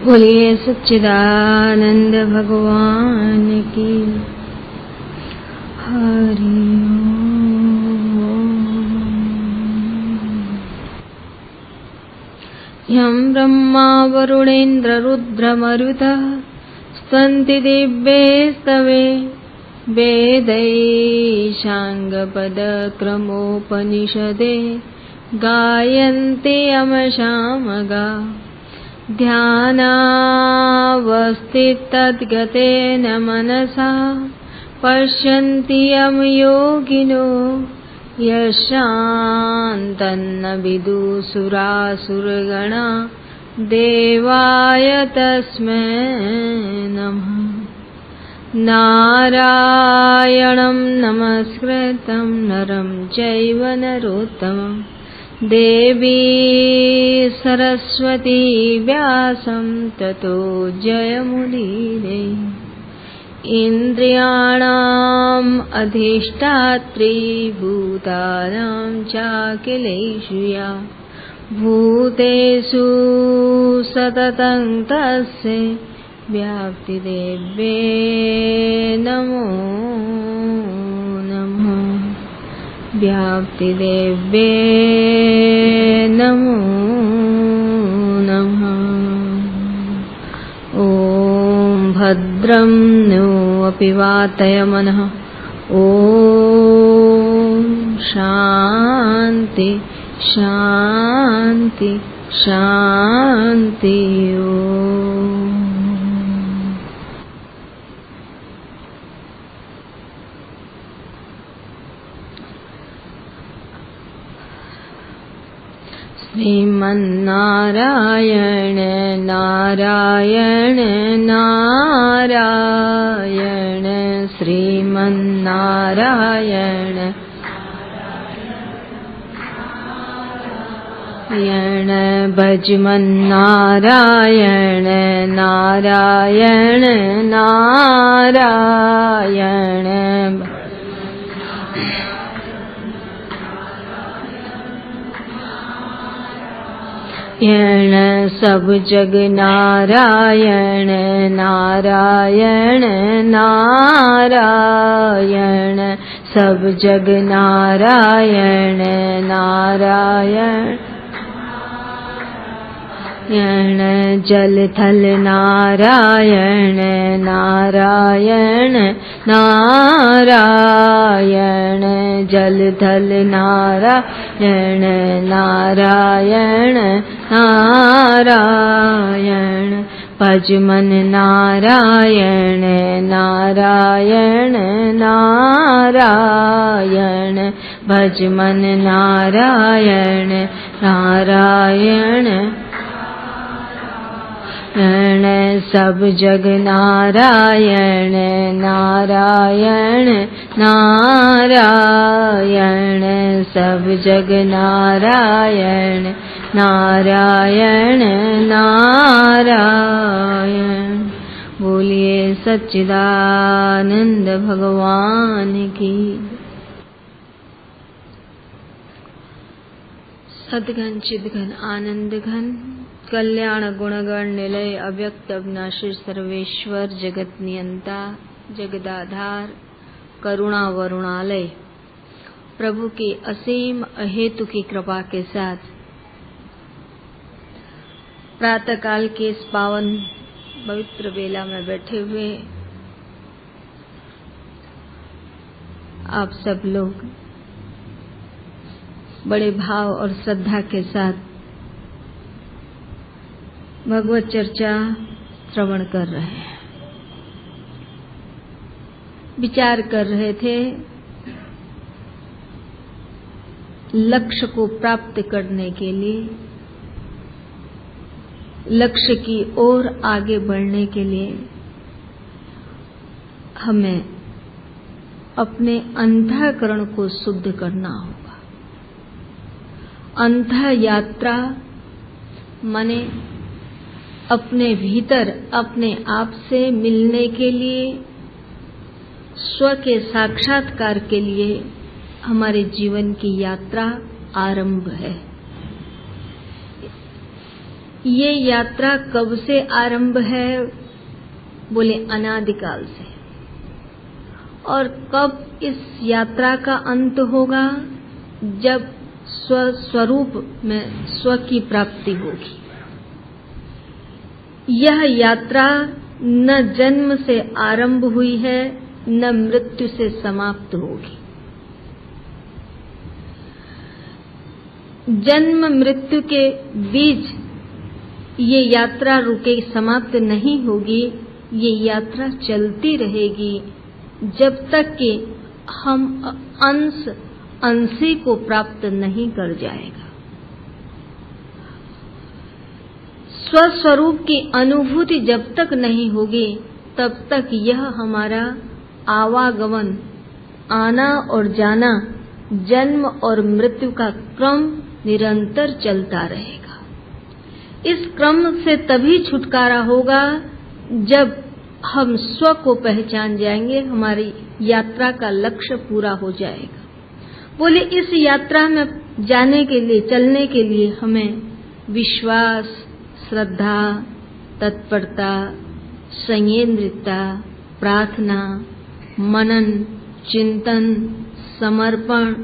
बोलिए सच्चिदानंद भगवान की। हरि यं ब्रह्मा वरुणेन्द्र रुद्रमरुतः स्तन्ति दिव्यैस्तवे वेदैः साङ्गपदक्रमोपनिषदे गायन्ति यमसामगा ध्यानावस्थितद्गतेन मनसा पश्यन्ति यं योगिनो यशान्तन्न विदुसुरासुरगणा देवाय तस्मै नमः। नारायणं नमस्कृतं नरं चैव नरोत्तमं देवी सरस्वती व्यासं ततो जयमुदीरये। इन्द्रियाणाम् अधिष्ठात्री भूतानां चाखिलेषु या भूतेषु सततं तस्य व्याप्तिदेव्ये नमो नमः। व्याप्तिदेव्ये नमो नमः। ॐ भद्रं नो अपि वातयमनः। ॐ शान्ति शान्ति शान्ति। श्रीमन्नारायण नारायण नारायण श्रीमन्नारायण नारायण भजमन्नारायण नारायण नारायण नारायण सब जग नारायण नारायण नारायण सब जग नारायण नारायण जल थल नारायण नारायण नारायण जल थल नारायण नारायण नारायण भजमन नारायण नारायण नारायण भजमन नारायण नारायण सब जग नारायण नारायण नारायण सब जग नारायण नारायण नारायण। बोलिए सच्चिदानंद भगवान की। सद्घन चिद्घन आनंद घन कल्याण गुणगण निलय अव्यक्त अविनाशी सर्वेश्वर जगत नियंता जगदाधार करुणा वरुणालय प्रभु की असीम अहेतु की कृपा के साथ प्रातः काल के इस पावन पवित्र बेला में बैठे हुए आप सब लोग बड़े भाव और श्रद्धा के साथ भगवत चर्चा श्रवण कर रहे हैं। विचार कर रहे थे लक्ष्य को प्राप्त करने के लिए, लक्ष्य की ओर आगे बढ़ने के लिए हमें अपने अंतःकरण को शुद्ध करना होगा। अंतः यात्रा माने अपने भीतर अपने आप से मिलने के लिए, स्व के साक्षात्कार के लिए हमारे जीवन की यात्रा आरंभ है। ये यात्रा कब से आरंभ है? बोले अनादिकाल से। और कब इस यात्रा का अंत होगा? जब स्वस्वरूप में स्व की प्राप्ति होगी। यह यात्रा न जन्म से आरंभ हुई है, न मृत्यु से समाप्त होगी। जन्म मृत्यु के बीच ये यात्रा रुके समाप्त नहीं होगी। ये यात्रा चलती रहेगी जब तक कि हम अंशी को प्राप्त नहीं कर जाएगा। स्वस्वरूप की अनुभूति जब तक नहीं होगी तब तक यह हमारा आवागमन, आना और जाना, जन्म और मृत्यु का क्रम निरंतर चलता रहेगा। इस क्रम से तभी छुटकारा होगा जब हम स्व को पहचान जाएंगे, हमारी यात्रा का लक्ष्य पूरा हो जाएगा। बोले इस यात्रा में जाने के लिए, चलने के लिए हमें विश्वास, श्रद्धा, तत्परता, संयंत्रिता, प्रार्थना, मनन, चिंतन, समर्पण,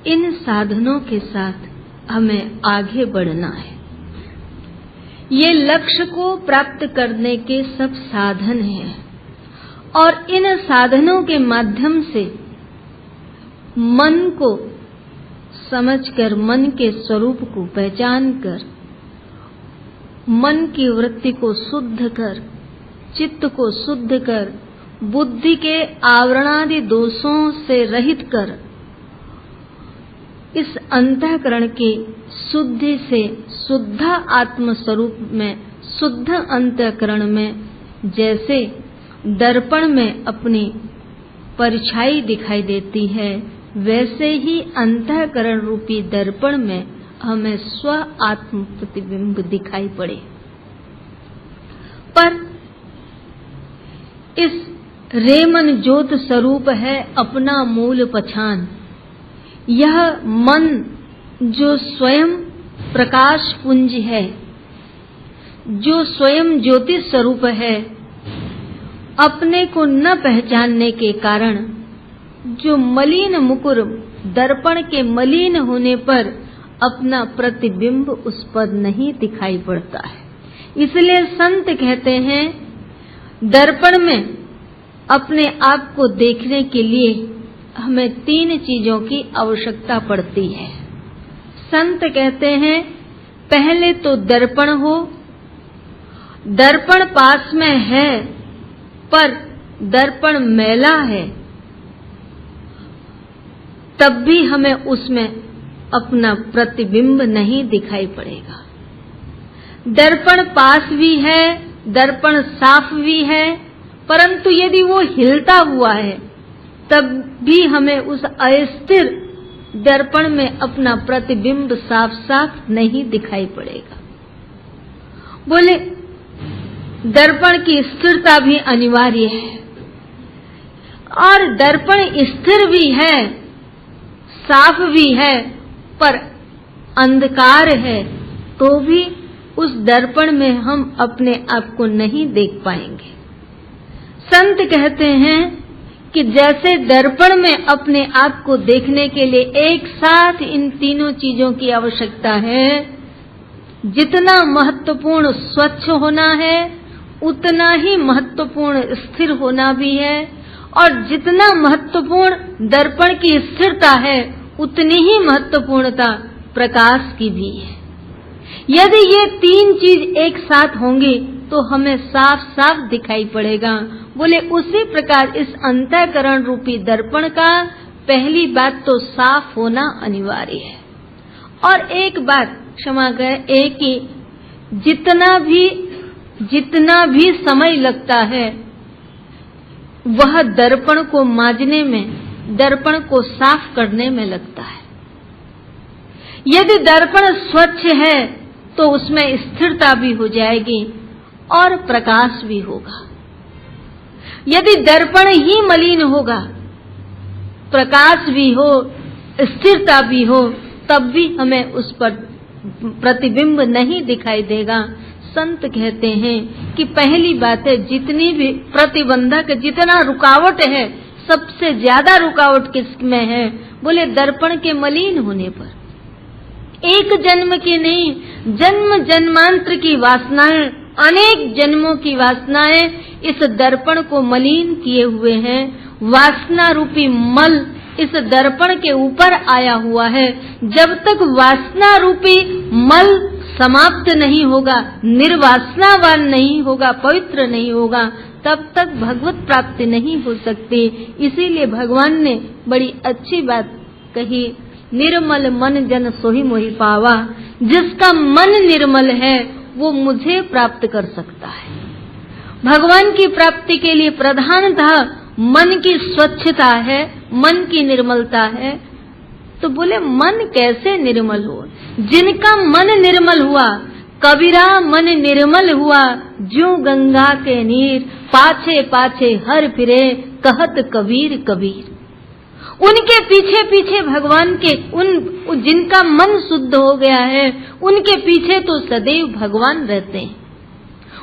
इन साधनों के साथ हमें आगे बढ़ना है। ये लक्ष्य को प्राप्त करने के सब साधन हैं और इन साधनों के माध्यम से मन को समझकर, मन के स्वरूप को पहचान कर, मन की वृत्ति को शुद्ध कर, चित्त को शुद्ध कर, बुद्धि के आवरणादि दोषों से रहित कर, इस अंतःकरण के शुद्धि से शुद्ध आत्म स्वरूप में, शुद्ध अंतःकरण में जैसे दर्पण में अपनी परछाई दिखाई देती है, वैसे ही अंतःकरण रूपी दर्पण में हमें स्व आत्म प्रतिबिंब दिखाई पड़े। पर इस रेमन ज्योत स्वरूप है अपना मूल पहचान। यह मन जो स्वयं प्रकाश पुंज है, जो स्वयं ज्योति स्वरूप है, अपने को न पहचानने के कारण जो मलिन मुकुर, दर्पण के मलिन होने पर अपना प्रतिबिंब उस पर नहीं दिखाई पड़ता है। इसलिए संत कहते हैं दर्पण में अपने आप को देखने के लिए हमें 3 चीजों की आवश्यकता पड़ती है। संत कहते हैं पहले तो दर्पण हो, दर्पण पास में है पर दर्पण मैला है, तब भी हमें उसमें अपना प्रतिबिंब नहीं दिखाई पड़ेगा। दर्पण पास भी है, दर्पण साफ भी है, परंतु यदि वो हिलता हुआ है तब भी हमें उस अस्थिर दर्पण में अपना प्रतिबिंब साफ साफ नहीं दिखाई पड़ेगा। बोले दर्पण की स्थिरता भी अनिवार्य है और दर्पण स्थिर भी है, साफ भी है, पर अंधकार है तो भी उस दर्पण में हम अपने आप को नहीं देख पाएंगे। संत कहते हैं कि जैसे दर्पण में अपने आप को देखने के लिए एक साथ इन तीनों चीजों की आवश्यकता है, जितना महत्वपूर्ण स्वच्छ होना है उतना ही महत्वपूर्ण स्थिर होना भी है, और जितना महत्वपूर्ण दर्पण की स्थिरता है उतनी ही महत्वपूर्णता प्रकाश की भी है। यदि ये 3 चीज एक साथ होंगी तो हमें साफ साफ दिखाई पड़ेगा। बोले उसी प्रकार इस अंतःकरण रूपी दर्पण का पहली बात तो साफ होना अनिवार्य है। और एक बात क्षमा करें, एक ही जितना भी समय लगता है वह दर्पण को मांजने में, दर्पण को साफ करने में लगता है। यदि दर्पण स्वच्छ है तो उसमें स्थिरता भी हो जाएगी और प्रकाश भी होगा। यदि दर्पण ही मलिन होगा, प्रकाश भी हो, स्थिरता भी हो, तब भी हमें उस पर प्रतिबिंब नहीं दिखाई देगा। संत कहते हैं कि पहली बात है, जितनी भी प्रतिबंधक, जितना रुकावट है, सबसे ज्यादा रुकावट किसमें है? बोले दर्पण के मलिन होने पर। एक जन्म की नहीं, जन्म जन्मांतर की वासनाएं, अनेक जन्मों की वासनाएं इस दर्पण को मलिन किए हुए हैं। वासना रूपी मल इस दर्पण के ऊपर आया हुआ है। जब तक वासना रूपी मल समाप्त नहीं होगा, निर्वासनावान नहीं होगा, पवित्र नहीं होगा, तब तक भगवत प्राप्ति नहीं हो सकती। इसीलिए भगवान ने बड़ी अच्छी बात कही, निर्मल मन जन सोहि मोहि पावा। जिसका मन निर्मल है वो मुझे प्राप्त कर सकता है। भगवान की प्राप्ति के लिए प्रधानतः मन की स्वच्छता है, मन की निर्मलता है। तो बोले मन कैसे निर्मल हो? जिनका मन निर्मल हुआ, कबीरा मन निर्मल हुआ, ज्यों गंगा के नीर, पाछे पाछे हर फिरे, कहत कबीर कबीर। उनके पीछे पीछे भगवान के, उन जिनका मन शुद्ध हो गया है, उनके पीछे तो सदैव भगवान रहते हैं।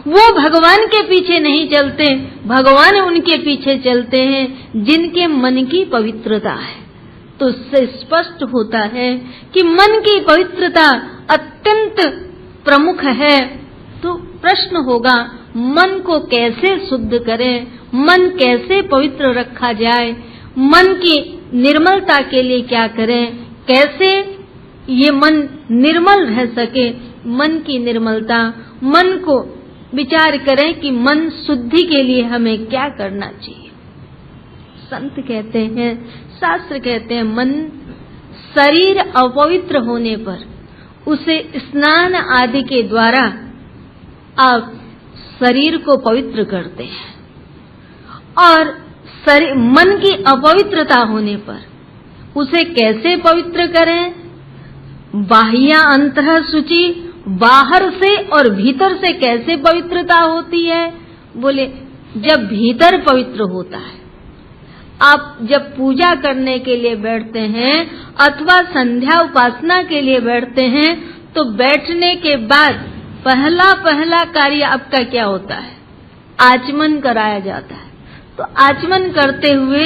वो भगवान के पीछे नहीं चलते, भगवान उनके पीछे चलते हैं जिनके मन की पवित्रता है। तो इससे स्पष्ट होता है कि मन की पवित्रता अत्यंत प्रमुख है। तो प्रश्न होगा, मन को कैसे शुद्ध करें, मन कैसे पवित्र रखा जाए, मन की निर्मलता के लिए क्या करें, कैसे ये मन निर्मल रह सके? मन की निर्मलता, मन को विचार करें कि मन शुद्धि के लिए हमें क्या करना चाहिए। संत कहते हैं, शास्त्र कहते हैं, मन शरीर अपवित्र होने पर उसे स्नान आदि के द्वारा आप शरीर को पवित्र करते हैं। और मन की अपवित्रता होने पर उसे कैसे पवित्र करें? बाह्या अंतः शुचि, बाहर से और भीतर से कैसे पवित्रता होती है? बोले जब भीतर पवित्र होता है। आप जब पूजा करने के लिए बैठते हैं अथवा संध्या उपासना के लिए बैठते हैं, तो बैठने के बाद पहला कार्य आपका क्या होता है? आचमन कराया जाता है। तो आचमन करते हुए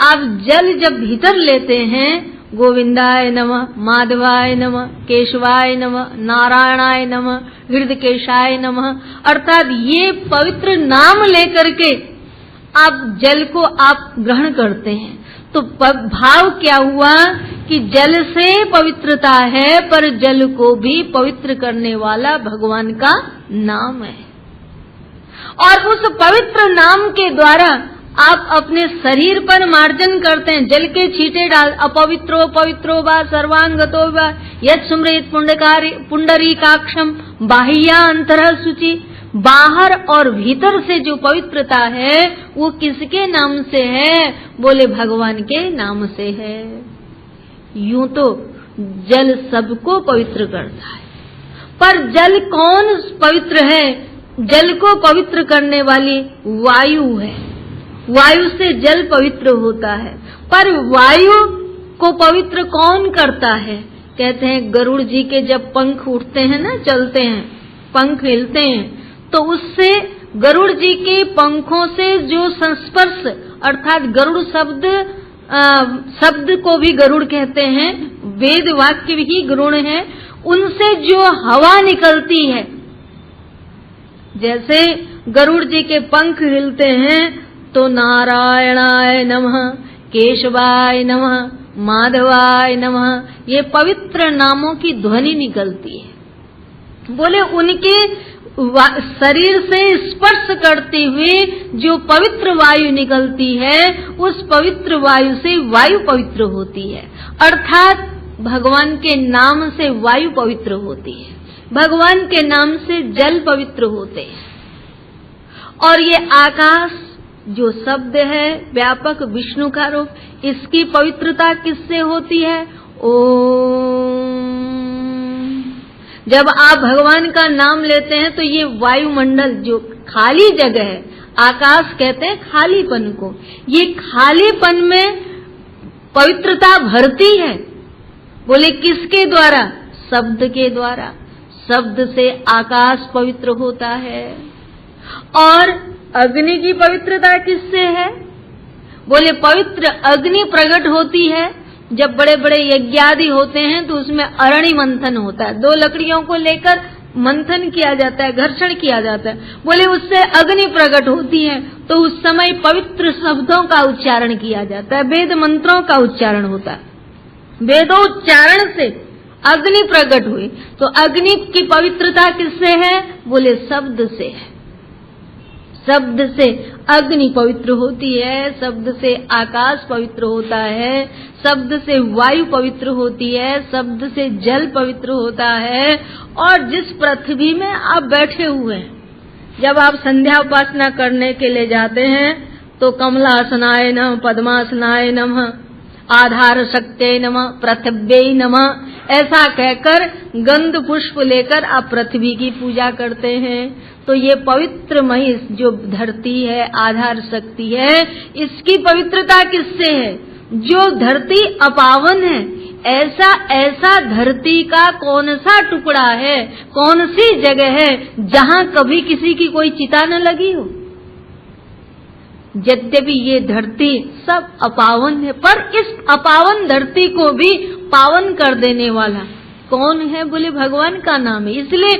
आप जल जब भीतर लेते हैं, गोविंदाय नमः, माधवाय नमः, केशवाय नमः, नारायणाय नमः, हृदकेशाय नमः, अर्थात ये पवित्र नाम लेकर के आप जल को आप ग्रहण करते हैं। तो भाव क्या हुआ कि जल से पवित्रता है, पर जल को भी पवित्र करने वाला भगवान का नाम है। और उस पवित्र नाम के द्वारा आप अपने शरीर पर मार्जन करते हैं, जल के छींटे डाल, अपवित्रो पवित्रो वा सर्वांगतो वा यत् सुमृत पुंडरीकाक्षम बाह्या अंतरः शुचि। बाहर और भीतर से जो पवित्रता है वो किसके नाम से है? बोले भगवान के नाम से है। यूं तो जल सबको पवित्र करता है, पर जल कौन पवित्र है? जल को पवित्र करने वाली वायु है। वायु से जल पवित्र होता है, पर वायु को पवित्र कौन करता है? कहते हैं गरुड़ जी के जब पंख उठते हैं ना, चलते हैं, पंख हिलते हैं, तो उससे गरुड़ जी के पंखों से जो संस्पर्श, अर्थात गरुड़ शब्द को भी गरुड़ कहते हैं, वेद वाक्य भी गरुड़ है, उनसे जो हवा निकलती है, जैसे गरुड़ जी के पंख हिलते हैं तो नारायणाय नमः, केशवाय नमः, माधवाय नमः, ये पवित्र नामों की ध्वनि निकलती है। बोले उनके शरीर से स्पर्श करते हुए जो पवित्र वायु निकलती है, उस पवित्र वायु से वायु पवित्र होती है। अर्थात भगवान के नाम से वायु पवित्र होती है, भगवान के नाम से जल पवित्र होते हैं। और ये आकाश जो शब्द है, व्यापक विष्णु का रूप, इसकी पवित्रता किससे होती है? ओम। जब आप भगवान का नाम लेते हैं तो ये वायुमंडल जो खाली जगह है, आकाश कहते हैं खालीपन को, ये खालीपन में पवित्रता भरती है। बोले किसके द्वारा? शब्द के द्वारा। शब्द से आकाश पवित्र होता है। और अग्नि की पवित्रता किससे है? बोले पवित्र अग्नि प्रकट होती है जब बड़े बड़े यज्ञ आदि होते हैं तो उसमें अरणि मंथन होता है। 2 लकड़ियों को लेकर मंथन किया जाता है, घर्षण किया जाता है। बोले उससे अग्नि प्रकट होती है तो उस समय पवित्र शब्दों का उच्चारण किया जाता है, वेद मंत्रों का उच्चारण होता है। वेदोच्चारण से अग्नि प्रकट हुई। तो अग्नि की पवित्रता किससे है? बोले शब्द से है। शब्द से अग्नि पवित्र होती है, शब्द से आकाश पवित्र होता है, शब्द से वायु पवित्र होती है, शब्द से जल पवित्र होता है। और जिस पृथ्वी में आप बैठे हुए हैं, जब आप संध्या उपासना करने के लिए जाते हैं तो कमलासनाय नमः, पद्मासनाय नमः, आधार शक्ते नमः, पृथ्व्यै नमः ऐसा कहकर गंध पुष्प लेकर आप पृथ्वी की पूजा करते हैं। तो ये पवित्रमयी जो धरती है, आधार शक्ति है, इसकी पवित्रता किससे है? जो धरती अपावन है, ऐसा धरती का कौन सा टुकड़ा है, कौन सी जगह है जहाँ कभी किसी की कोई चिता न लगी हो? यद्यपि ये धरती सब अपावन है, पर इस अपावन धरती को भी पावन कर देने वाला कौन है? बोले भगवान का नाम है। इसलिए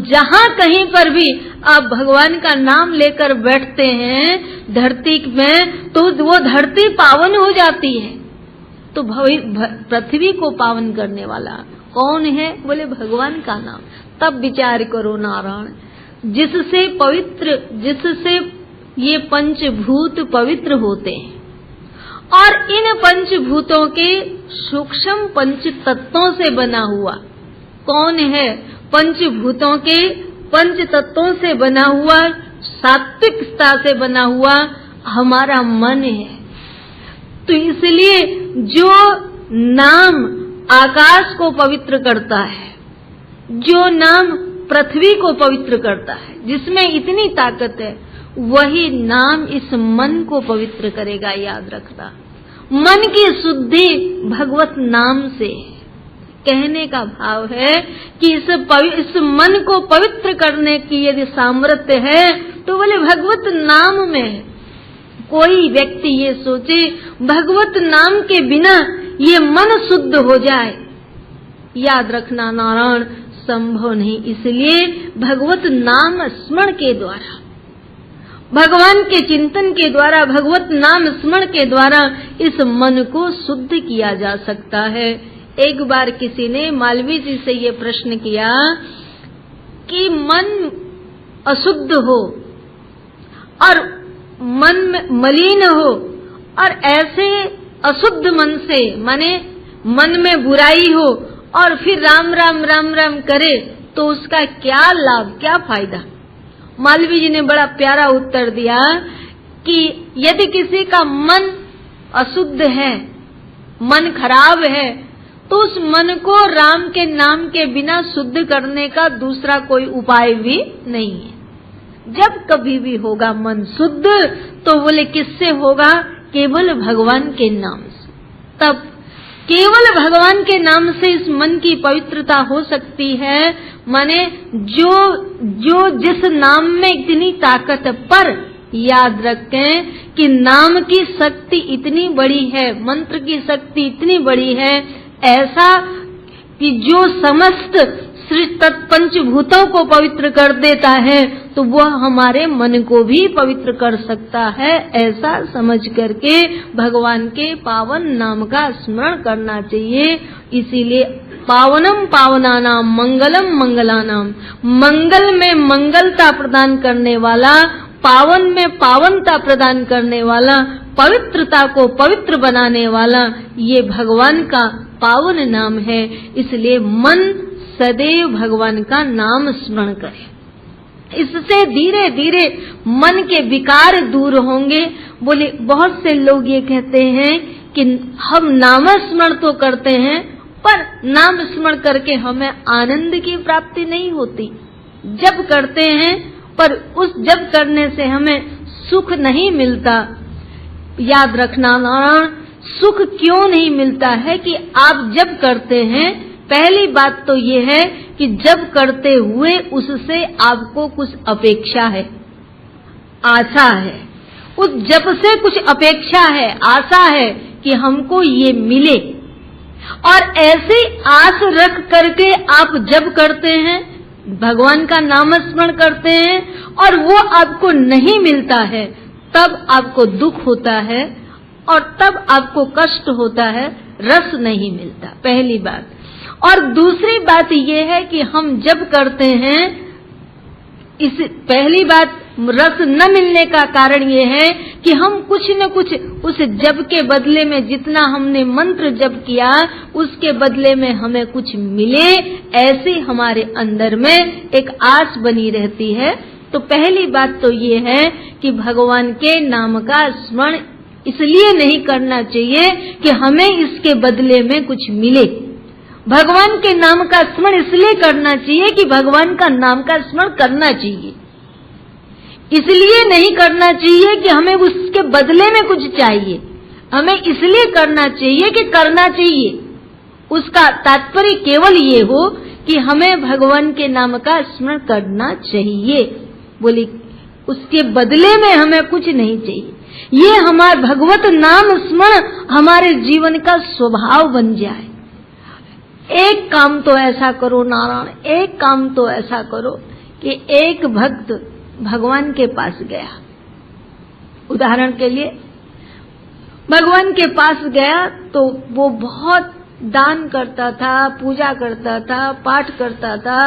जहाँ कहीं पर भी आप भगवान का नाम लेकर बैठते हैं धरती में तो वो धरती पावन हो जाती है। तो पृथ्वी को पावन करने वाला कौन है? बोले भगवान का नाम। तब विचार करो नारायण, जिससे ये पंचभूत पवित्र होते हैं। और इन पंचभूतों के सूक्ष्म पंच तत्वों से बना हुआ कौन है? पंचभूतों के पंच तत्वों से बना हुआ, सात्विकता से बना हुआ हमारा मन है। तो इसलिए जो नाम आकाश को पवित्र करता है, जो नाम पृथ्वी को पवित्र करता है, जिसमें इतनी ताकत है, वही नाम इस मन को पवित्र करेगा। याद रखना, मन की शुद्धि भगवत नाम से। कहने का भाव है कि इस मन को पवित्र करने की यदि सामर्थ्य है तो बोले भगवत नाम में है। कोई व्यक्ति ये सोचे भगवत नाम के बिना ये मन शुद्ध हो जाए, याद रखना नारायण संभव नहीं। इसलिए भगवत नाम स्मरण के द्वारा, भगवान के चिंतन के द्वारा, भगवत नाम स्मरण के द्वारा इस मन को शुद्ध किया जा सकता है। एक बार किसी ने मालवीय जी से ये प्रश्न किया कि मन अशुद्ध हो और मन में मलिन हो और ऐसे अशुद्ध मन से माने मन में बुराई हो और फिर राम राम राम राम करे तो उसका क्या लाभ, क्या फायदा? मालवीय जी ने बड़ा प्यारा उत्तर दिया कि यदि किसी का मन अशुद्ध है, मन खराब है, तो उस मन को राम के नाम के बिना शुद्ध करने का दूसरा कोई उपाय भी नहीं है। जब कभी भी होगा मन शुद्ध तो बोले किससे होगा? केवल भगवान के नाम से। तब केवल भगवान के नाम से इस मन की पवित्रता हो सकती है। माने जो जिस नाम में इतनी ताकत है, पर याद रखें कि नाम की शक्ति इतनी बड़ी है, मंत्र की शक्ति इतनी बड़ी है, ऐसा कि जो समस्त सृष्टि पंचभूतों को पवित्र कर देता है तो वह हमारे मन को भी पवित्र कर सकता है। ऐसा समझ करके भगवान के पावन नाम का स्मरण करना चाहिए। इसीलिए पावनम पावनानाम मंगलम मंगलानाम, मंगल में मंगलता प्रदान करने वाला, पावन में पावनता प्रदान करने वाला, पवित्रता को पवित्र बनाने वाला ये भगवान का पावन नाम है। इसलिए मन सदैव भगवान का नाम स्मरण करे। इससे धीरे धीरे मन के विकार दूर होंगे। बोले बहुत से लोग ये कहते हैं कि हम नाम स्मरण तो करते हैं पर नाम स्मरण करके हमें आनंद की प्राप्ति नहीं होती। जब करते हैं पर उस जब करने से हमें सुख नहीं मिलता। याद रखना नारायण, सुख क्यों नहीं मिलता है कि आप जब करते हैं पहली बात तो ये है कि जप करते हुए उससे आपको कुछ अपेक्षा है, आशा है, उस जप से कुछ अपेक्षा है, आशा है कि हमको ये मिले, और ऐसी आस रख करके आप जप करते हैं, भगवान का नाम स्मरण करते हैं और वो आपको नहीं मिलता है, तब आपको दुख होता है और तब आपको कष्ट होता है, रस नहीं मिलता, पहली बात। और दूसरी बात ये है कि हम जब करते हैं, इस पहली बात रस न मिलने का कारण ये है कि हम कुछ न कुछ उस जप के बदले में, जितना हमने मंत्र जप किया उसके बदले में हमें कुछ मिले, ऐसी हमारे अंदर में एक आस बनी रहती है। तो पहली बात तो ये है कि भगवान के नाम का स्मरण इसलिए नहीं करना चाहिए कि हमें इसके बदले में कुछ मिले। भगवान के नाम का स्मरण इसलिए करना चाहिए कि भगवान का नाम का स्मरण करना चाहिए, इसलिए नहीं करना चाहिए कि हमें उसके बदले में कुछ चाहिए। हमें इसलिए करना चाहिए कि करना चाहिए। उसका तात्पर्य केवल ये हो कि हमें भगवान के नाम का स्मरण करना चाहिए, बोली उसके बदले में हमें कुछ नहीं चाहिए। ये हमारा भगवत नाम स्मरण हमारे जीवन का स्वभाव बन जाए। एक काम तो ऐसा करो नारायण, एक काम तो ऐसा करो कि एक भक्त भगवान के पास गया, उदाहरण के लिए भगवान के पास गया तो वो बहुत दान करता था, पूजा करता था, पाठ करता था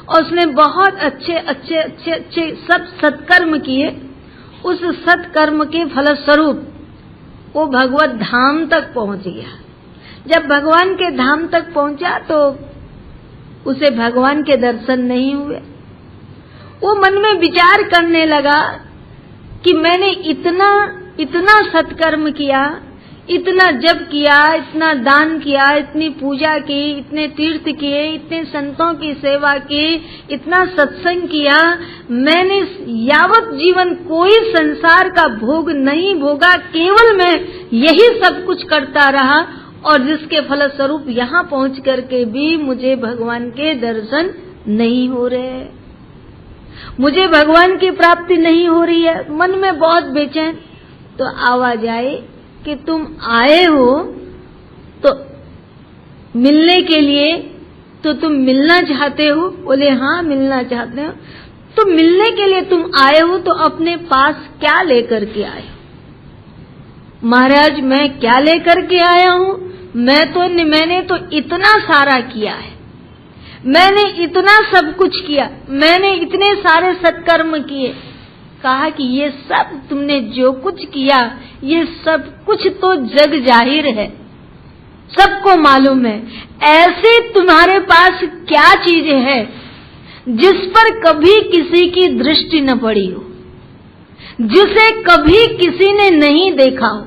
और उसने बहुत अच्छे अच्छे अच्छे अच्छे सब सत्कर्म किए। उस सत्कर्म के फलस्वरूप वो भगवत धाम तक पहुंच गया। जब भगवान के धाम तक पहुंचा तो उसे भगवान के दर्शन नहीं हुए। वो मन में विचार करने लगा कि मैंने इतना सत्कर्म किया, इतना जप किया, इतना दान किया, इतनी पूजा की, इतने तीर्थ किए, इतने संतों की सेवा की, इतना सत्संग किया, मैंने यावत जीवन कोई संसार का भोग नहीं भोगा, केवल मैं यही सब कुछ करता रहा और जिसके फलस्वरूप यहाँ पहुंच करके भी मुझे भगवान के दर्शन नहीं हो रहे, मुझे भगवान की प्राप्ति नहीं हो रही है। मन में बहुत बेचैन। तो आवाज आई कि तुम आए हो तो मिलने के लिए, तो तुम मिलना चाहते हो? बोले हाँ मिलना चाहते हो। तो मिलने के लिए तुम आए हो तो अपने पास क्या लेकर के आए हो? महाराज मैं क्या लेकर के आया हूँ? मैंने तो इतना सारा किया है, मैंने इतना सब कुछ किया, मैंने इतने सारे सत्कर्म किए। कहा कि ये सब तुमने जो कुछ किया ये सब कुछ तो जग जाहिर है, सबको मालूम है। ऐसे तुम्हारे पास क्या चीज है जिस पर कभी किसी की दृष्टि न पड़ी हो, जिसे कभी किसी ने नहीं देखा हो,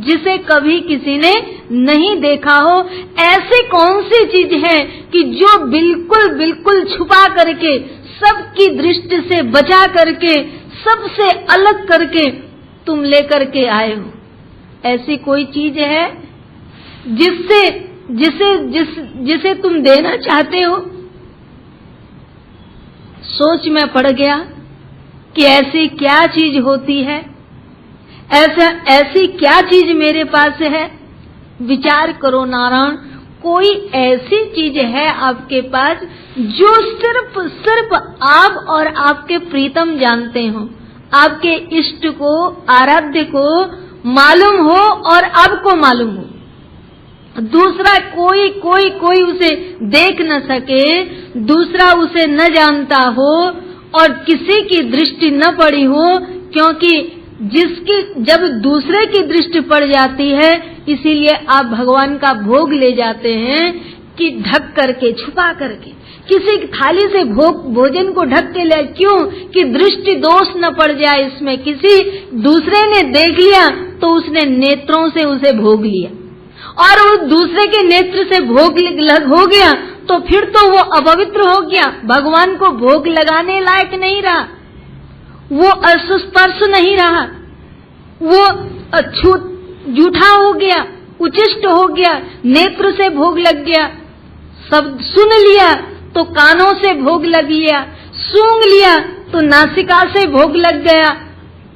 जिसे कभी किसी ने नहीं देखा हो? ऐसी कौन सी चीज है कि जो बिल्कुल बिल्कुल छुपा करके, सबकी दृष्टि से बचा करके, सबसे अलग करके तुम लेकर के आए हो? ऐसी कोई चीज है जिसे तुम देना चाहते हो? सोच में पड़ गया कि ऐसी क्या चीज होती है, ऐसी क्या चीज मेरे पास है? विचार करो नारायण, कोई ऐसी चीज है आपके पास जो सिर्फ आप और आपके प्रीतम जानते हो, आपके इष्ट को, आराध्य को मालूम हो और आपको मालूम हो। दूसरा कोई उसे देख न सके, दूसरा उसे न जानता हो और किसी की दृष्टि न पड़ी हो, क्योंकि जब दूसरे की दृष्टि पड़ जाती है, इसीलिए आप भगवान का भोग ले जाते हैं कि ढक करके, छुपा करके, किसी थाली से भोजन को ढक के ले। क्यों? कि दृष्टि दोष न पड़ जाए इसमें। किसी दूसरे ने देख लिया तो उसने नेत्रों से उसे भोग लिया और उस दूसरे के नेत्र से भोग हो गया तो फिर तो वो अपवित्र हो गया, भगवान को भोग लगाने लायक नहीं रहा, वो अस्पर्श नहीं रहा, वो झूठा हो गया, उचिष्ट हो गया, नेत्र से भोग लग गया, शब्द सुन लिया तो कानों से भोग लग लिया, सूंघ लिया तो नासिका से भोग लग गया।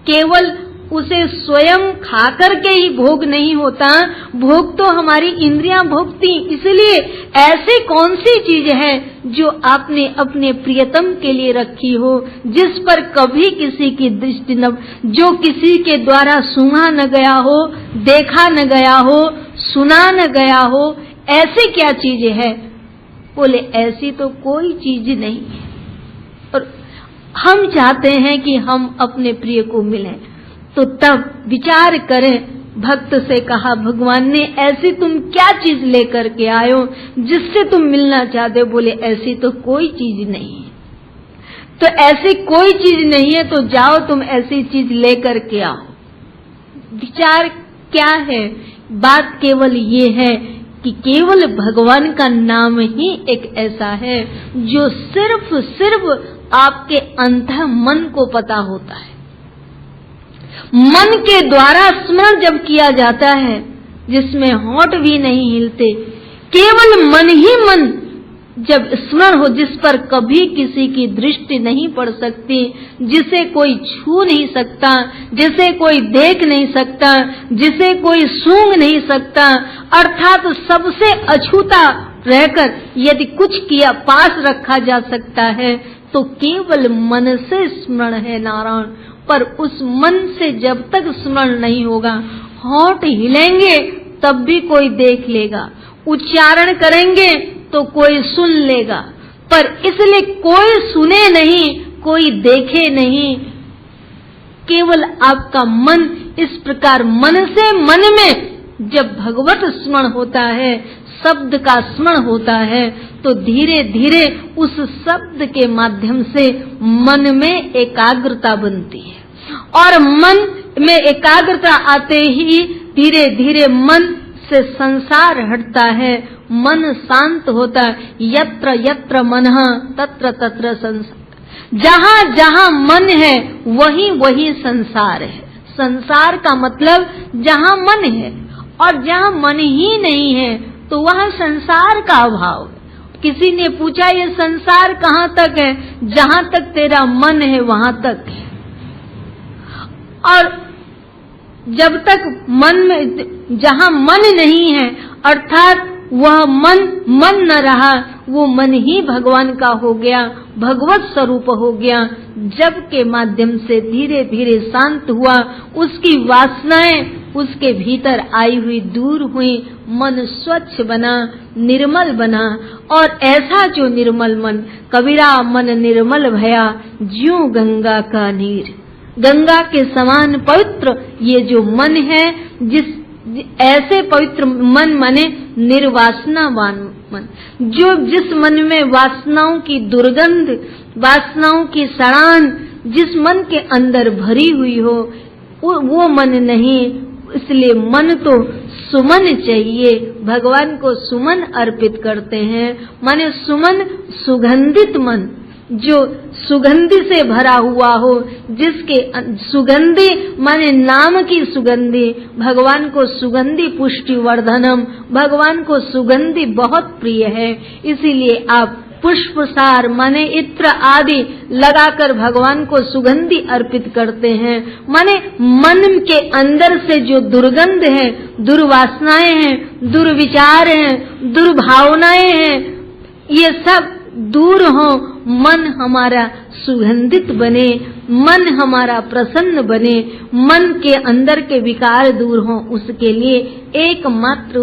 केवल उसे स्वयं खाकर के ही भोग नहीं होता, भोग तो हमारी इंद्रियां भोगती। इसलिए ऐसी कौन सी चीज है जो आपने अपने प्रियतम के लिए रखी हो, जिस पर कभी किसी की दृष्टि न, जो किसी के द्वारा सूंघा न गया हो, देखा न गया हो, सुना न गया हो, ऐसी क्या चीज है? बोले ऐसी तो कोई चीज नहीं है। और हम चाहते हैं कि हम अपने प्रिय को मिलें, तो तब विचार करें। भक्त से कहा, भगवान ने ऐसी तुम क्या चीज लेकर के आए हो जिससे तुम मिलना चाहते हो? बोले ऐसी तो कोई चीज नहीं है। तो ऐसी कोई चीज नहीं है तो जाओ तुम ऐसी चीज लेकर के आओ। विचार क्या है? बात केवल ये है कि केवल भगवान का नाम ही एक ऐसा है जो सिर्फ आपके अंतः मन को पता होता है। मन के द्वारा स्मरण जब किया जाता है, जिसमें होंठ भी नहीं हिलते, केवल मन ही मन जब स्मरण हो, जिस पर कभी किसी की दृष्टि नहीं पड़ सकती, जिसे कोई छू नहीं सकता, जिसे कोई देख नहीं सकता, जिसे कोई सूंघ नहीं सकता, अर्थात सबसे अछूता रहकर यदि कुछ किया पास रखा जा सकता है तो केवल मन से स्मरण है नारायण। पर उस मन से जब तक स्मरण नहीं होगा, होंठ हिलेंगे तब भी कोई देख लेगा, उच्चारण करेंगे तो कोई सुन लेगा, पर इसलिए कोई सुने नहीं, कोई देखे नहीं। केवल आपका मन इस प्रकार मन से मन में जब भगवत स्मरण होता है, शब्द का स्मरण होता है, तो धीरे धीरे उस शब्द के माध्यम से मन में एकाग्रता बनती है, और मन में एकाग्रता आते ही धीरे धीरे मन से संसार हटता है, मन शांत होता है। यत्र यत्र मनः तत्र तत्र संसार। जहाँ जहाँ मन है वहीं वहीं संसार है। संसार का मतलब जहाँ मन है, और जहाँ मन ही नहीं है तो वहाँ संसार का अभाव है। किसी ने पूछा ये संसार कहाँ तक है? जहाँ तक तेरा मन है वहाँ तक है। और जब तक मन में, जहाँ मन नहीं है, अर्थात वह मन न रहा, वो मन ही भगवान का हो गया, भगवत स्वरूप हो गया। जब के माध्यम से धीरे धीरे शांत हुआ, उसकी वासनाएं उसके भीतर आई हुई दूर हुई, मन स्वच्छ बना, निर्मल बना। और ऐसा जो निर्मल मन, कबीरा मन निर्मल भया ज्यों गंगा का नीर। गंगा के समान पवित्र ये जो मन है, ऐसे पवित्र मन माने निर्वासनावान मन, जो जिस मन में वासनाओं की दुर्गंध, वासनाओं की सड़ान जिस मन के अंदर भरी हुई हो, वो मन नहीं। इसलिए मन तो सुमन चाहिए, भगवान को सुमन अर्पित करते हैं। माने सुमन सुगंधित मन, जो सुगंधि से भरा हुआ हो, जिसके सुगंधि माने नाम की सुगंधि। भगवान को सुगंधि पुष्टि वर्धनम, भगवान को सुगंधि बहुत प्रिय है। इसीलिए आप पुष्पसार माने इत्र आदि लगाकर भगवान को सुगंधि अर्पित करते हैं। माने मन के अंदर से जो दुर्गंध है, दुर्वासनाएं हैं, दुर्विचार हैं, दुर्भावनाएं हैं, ये सब दूर हो, मन हमारा सुगंधित बने, मन हमारा प्रसन्न बने, मन के अंदर के विकार दूर हो, उसके लिए एकमात्र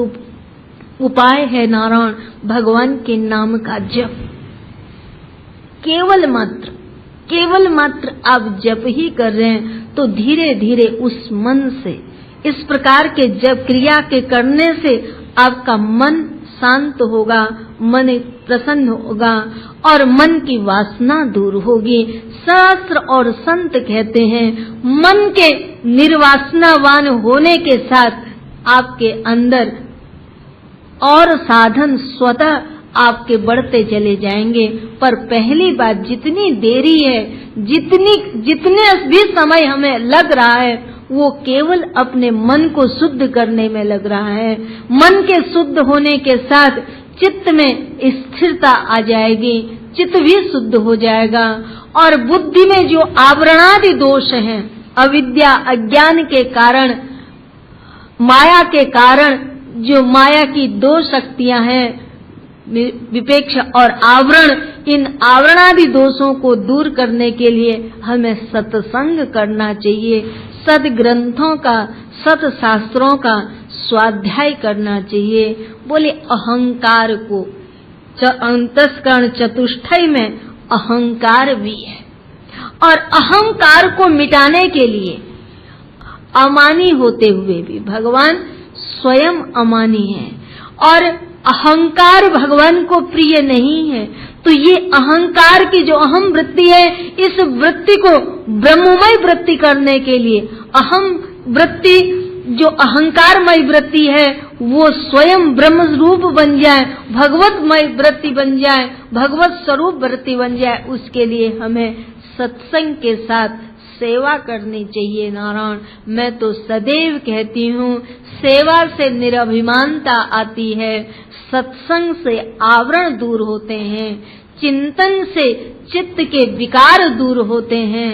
उपाय है नारायण, भगवान के नाम का जप। केवल मात्र आप जप ही कर रहे हैं तो धीरे धीरे उस मन से, इस प्रकार के जप क्रिया के करने से आपका मन शांत होगा, मन प्रसन्न होगा और मन की वासना दूर होगी। शास्त्र और संत कहते हैं मन के निर्वासनावान होने के साथ आपके अंदर और साधन स्वतः आपके बढ़ते चले जाएंगे। पर पहली बात, जितनी देरी है, जितने भी समय हमें लग रहा है, वो केवल अपने मन को शुद्ध करने में लग रहा है। मन के शुद्ध होने के साथ चित्त में स्थिरता आ जाएगी, चित्त भी शुद्ध हो जाएगा। और बुद्धि में जो आवरणादि दोष हैं, अविद्या अज्ञान के कारण, माया के कारण जो माया की दो शक्तियां हैं, विपेक्ष और आवरण, इन आवरणादि दोषों को दूर करने के लिए हमें सत्संग करना चाहिए, सद्ग्रंथों का, सत्शास्त्रों का स्वाध्याय करना चाहिए। बोले अहंकार को, अंतस्करण चतुष्टय में अहंकार भी है, और अहंकार को मिटाने के लिए अमानी होते हुए भी भगवान स्वयं अमानी है, और अहंकार भगवान को प्रिय नहीं है। तो ये अहंकार की जो अहम वृत्ति है, इस वृत्ति को ब्रह्ममय वृत्ति करने के लिए, अहम वृत्ति जो अहंकारमय वृत्ति है वो स्वयं ब्रह्म रूप बन जाए, भगवतमय वृत्ति बन जाए, भगवत स्वरूप वृत्ति बन जाए, उसके लिए हमें सत्संग के साथ सेवा करनी चाहिए। नारायण, मैं तो सदैव कहती हूँ, सेवा से निरभिमानता आती है, सत्संग से आवरण दूर होते हैं, चिंतन से चित्त के विकार दूर होते हैं,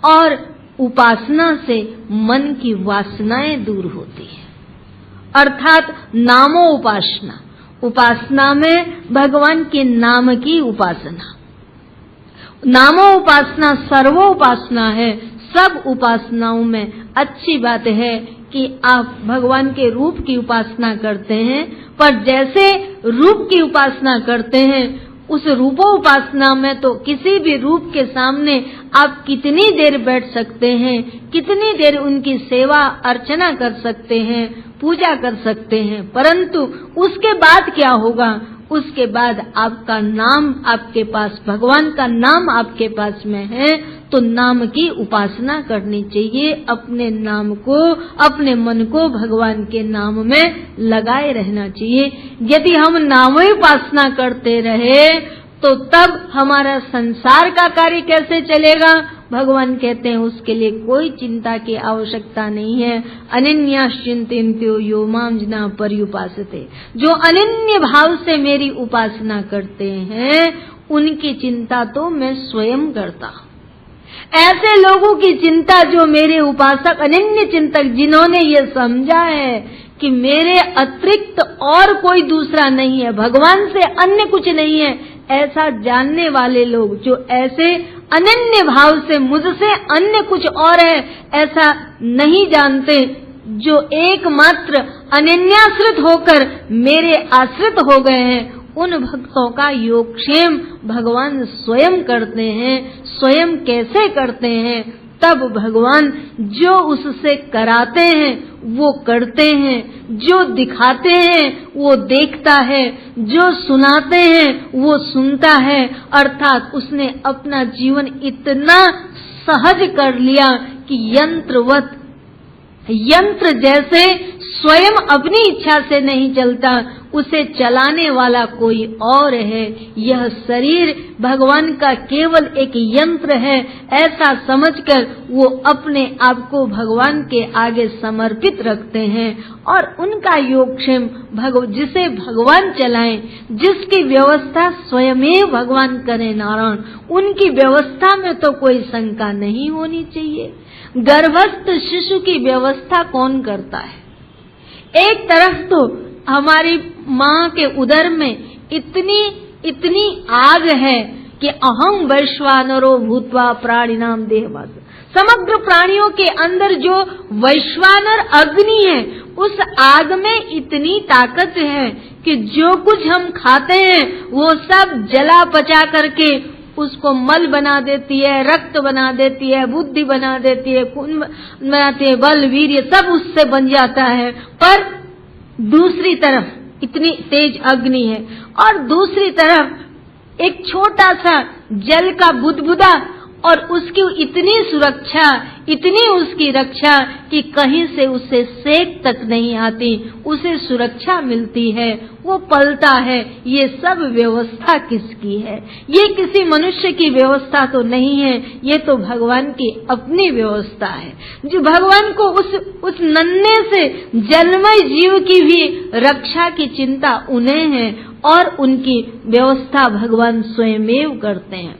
और उपासना से मन की वासनाएं दूर होती है। अर्थात नामो उपासना, उपासना में भगवान के नाम की उपासना, नामो उपासना सर्वो उपासना है। सब उपासनाओं में अच्छी बात है कि आप भगवान के रूप की उपासना करते हैं, पर जैसे रूप की उपासना करते हैं, उस रूपोपासना में तो किसी भी रूप के सामने आप कितनी देर बैठ सकते हैं, कितनी देर उनकी सेवा अर्चना कर सकते हैं, पूजा कर सकते हैं, परंतु उसके बाद क्या होगा? उसके बाद आपका नाम आपके पास, भगवान का नाम आपके पास में है, तो नाम की उपासना करनी चाहिए। अपने नाम को, अपने मन को भगवान के नाम में लगाए रहना चाहिए। यदि हम नाम उपासना करते रहे तो तब हमारा संसार का कार्य कैसे चलेगा? भगवान कहते हैं उसके लिए कोई चिंता की आवश्यकता नहीं है। अनन्याश्चिंतन्तो यो मां जना पर्युपासते, जो अनन्य भाव से मेरी उपासना करते हैं उनकी चिंता तो मैं स्वयं करता हूँ। ऐसे लोगों की चिंता जो मेरे उपासक, अनन्य चिंतक, जिन्होंने ये समझा है कि मेरे अतिरिक्त और कोई दूसरा नहीं है, भगवान से अन्य कुछ नहीं है, ऐसा जानने वाले लोग, जो ऐसे अनन्य भाव से मुझसे अन्य कुछ और है ऐसा नहीं जानते, जो एकमात्र अनन्याश्रित होकर मेरे आश्रित हो गए हैं, उन भक्तों का योगक्षेम भगवान स्वयं करते हैं। स्वयं कैसे करते हैं? तब भगवान जो उससे कराते हैं वो करते हैं, जो दिखाते हैं वो देखता है, जो सुनाते हैं वो सुनता है। अर्थात उसने अपना जीवन इतना सहज कर लिया कि यंत्रवत, यंत्र जैसे स्वयं अपनी इच्छा से नहीं चलता, उसे चलाने वाला कोई और है। यह शरीर भगवान का केवल एक यंत्र है, ऐसा समझकर वो अपने आप को भगवान के आगे समर्पित रखते हैं और उनका योगक्षेम जिसे भगवान चलाएं, जिसकी व्यवस्था स्वयं भगवान करें, नारायण, उनकी व्यवस्था में तो कोई शंका नहीं होनी चाहिए। गर्भस्थ शिशु की व्यवस्था कौन करता है? एक तरफ तो हमारी माँ के उदर में इतनी आग है कि अहम वैश्वानरो भूत्वा प्राणिनाम देहवास, समग्र प्राणियों के अंदर जो वैश्वानर अग्नि है, उस आग में इतनी ताकत है कि जो कुछ हम खाते हैं वो सब जला पचा करके उसको मल बना देती है, रक्त बना देती है, बुद्धि बना देती है, खून बनाती है, बल वीर्य सब उससे बन जाता है। पर दूसरी तरफ इतनी तेज अग्नि है और दूसरी तरफ एक छोटा सा जल का बुदबुदा और उसकी इतनी सुरक्षा, इतनी उसकी रक्षा कि कहीं से उसे सेक तक नहीं आती, उसे सुरक्षा मिलती है, वो पलता है। ये सब व्यवस्था किसकी है? ये किसी मनुष्य की व्यवस्था तो नहीं है, ये तो भगवान की अपनी व्यवस्था है। जो भगवान को उस नन्हे से जलमय जीव की भी रक्षा की चिंता उन्हें है और उनकी व्यवस्था भगवान स्वयमेव करते हैं।